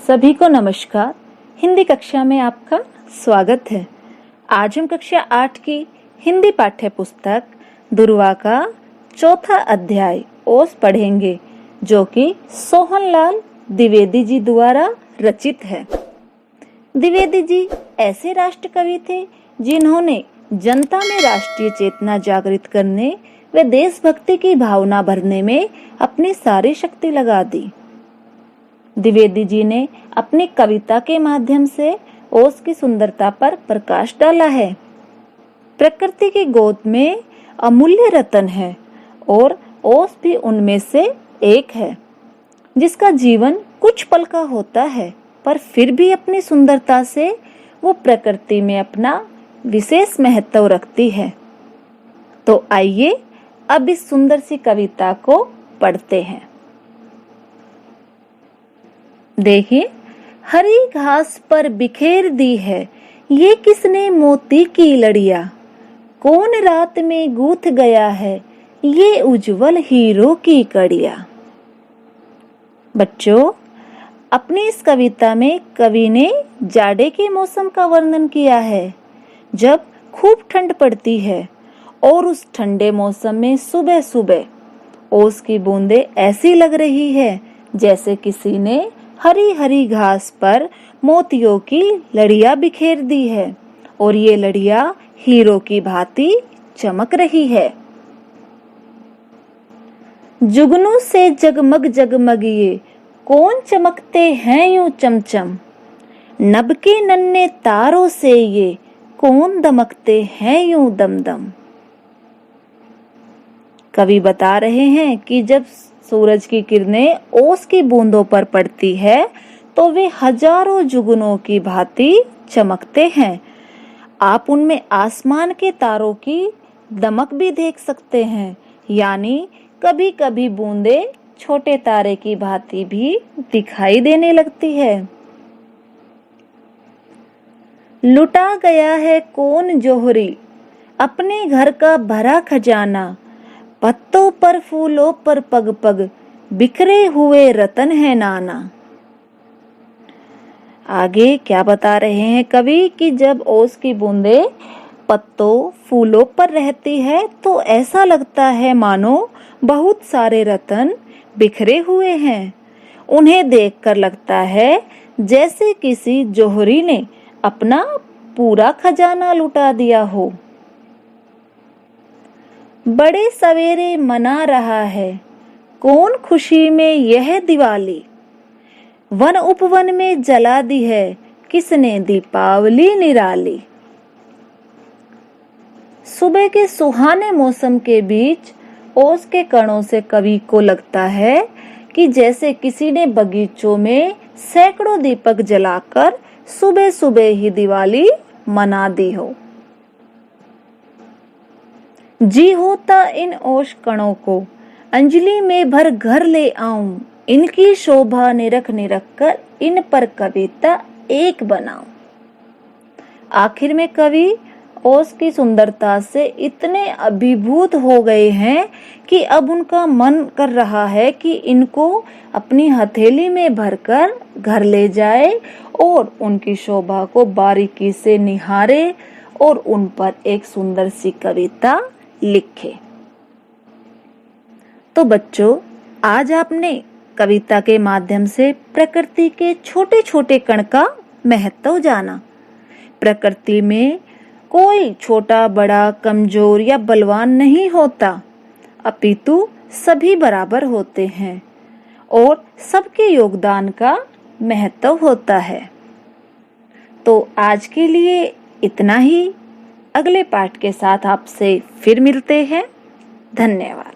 सभी को नमस्कार। हिंदी कक्षा में आपका स्वागत है। आज हम कक्षा 8 की हिंदी पाठ्य पुस्तक दुर्वा का चौथा अध्याय ओस पढ़ेंगे, जो कि सोहनलाल द्विवेदी जी द्वारा रचित है। द्विवेदी जी ऐसे राष्ट्र कवि थे जिन्होंने जनता में राष्ट्रीय चेतना जागृत करने व देशभक्ति की भावना भरने में अपनी सारी शक्ति लगा दी। द्विवेदी जी ने अपनी कविता के माध्यम से ओस की सुंदरता पर प्रकाश डाला है। प्रकृति की गोद में अमूल्य रतन है और ओस भी उनमें से एक है, जिसका जीवन कुछ पल का होता है, पर फिर भी अपनी सुंदरता से वो प्रकृति में अपना विशेष महत्व रखती है। तो आइए अब इस सुंदर सी कविता को पढ़ते हैं। देखिए, हरी घास पर बिखेर दी है ये किसने मोती की लड़िया, कौन रात में गूंथ गया है ये उज्जवल हीरो की कड़िया। बच्चों, अपनी इस कविता में कवि ने जाड़े के मौसम का वर्णन किया है, जब खूब ठंड पड़ती है और उस ठंडे मौसम में सुबह सुबह ओस की बूंदें ऐसी लग रही है जैसे किसी ने हरी हरी घास पर मोतियों की लड़ियां बिखेर दी है और ये लड़ियां हीरो की भांति चमक रही है। जुगनू से जगमग जगमग ये कौन चमकते हैं यूं चमचम, नभ के नन्हे तारों से ये कौन दमकते हैं यूं दमदम। कवि बता रहे हैं कि जब सूरज की किरणें ओस की बूंदों पर पड़ती है तो वे हजारों जुगनों की भांति चमकते हैं। आप उनमें आसमान के तारों की दमक भी देख सकते हैं, यानी कभी कभी बूंदें छोटे तारे की भांति भी दिखाई देने लगती है। लुटा गया है कौन जोहरी अपने घर का भरा खजाना, पत्तों पर फूलों पर पग पग बिखरे हुए रतन है नाना। आगे क्या बता रहे हैं कवि कि जब ओस की बूंदें पत्तों फूलों पर रहती है तो ऐसा लगता है मानो बहुत सारे रतन बिखरे हुए हैं। उन्हें देखकर लगता है जैसे किसी जोहरी ने अपना पूरा खजाना लुटा दिया हो। बड़े सवेरे मना रहा है कौन खुशी में यह दिवाली, वन उपवन में जला दी है किसने दीपावली निराली। सुबह के सुहाने मौसम के बीच ओस के कणों से कवि को लगता है कि जैसे किसी ने बगीचों में सैकड़ों दीपक जलाकर सुबह सुबह ही दिवाली मना दी हो। जी होता इन ओस कणों को अंजलि में भर घर ले आऊं, इनकी शोभा निरख निरख कर इन पर कविता एक बनाऊं। आखिर में कवि ओस की सुंदरता से इतने अभिभूत हो गए हैं कि अब उनका मन कर रहा है कि इनको अपनी हथेली में भरकर घर ले जाए और उनकी शोभा को बारीकी से निहारे और उन पर एक सुंदर सी कविता लिखे। तो बच्चों, आज आपने कविता के माध्यम से प्रकृति के छोटे छोटे कण का महत्व जाना। प्रकृति में कोई छोटा बड़ा कमजोर या बलवान नहीं होता, अपितु सभी बराबर होते हैं और सबके योगदान का महत्व होता है। तो आज के लिए इतना ही। अगले पाठ के साथ आपसे फिर मिलते हैं। धन्यवाद।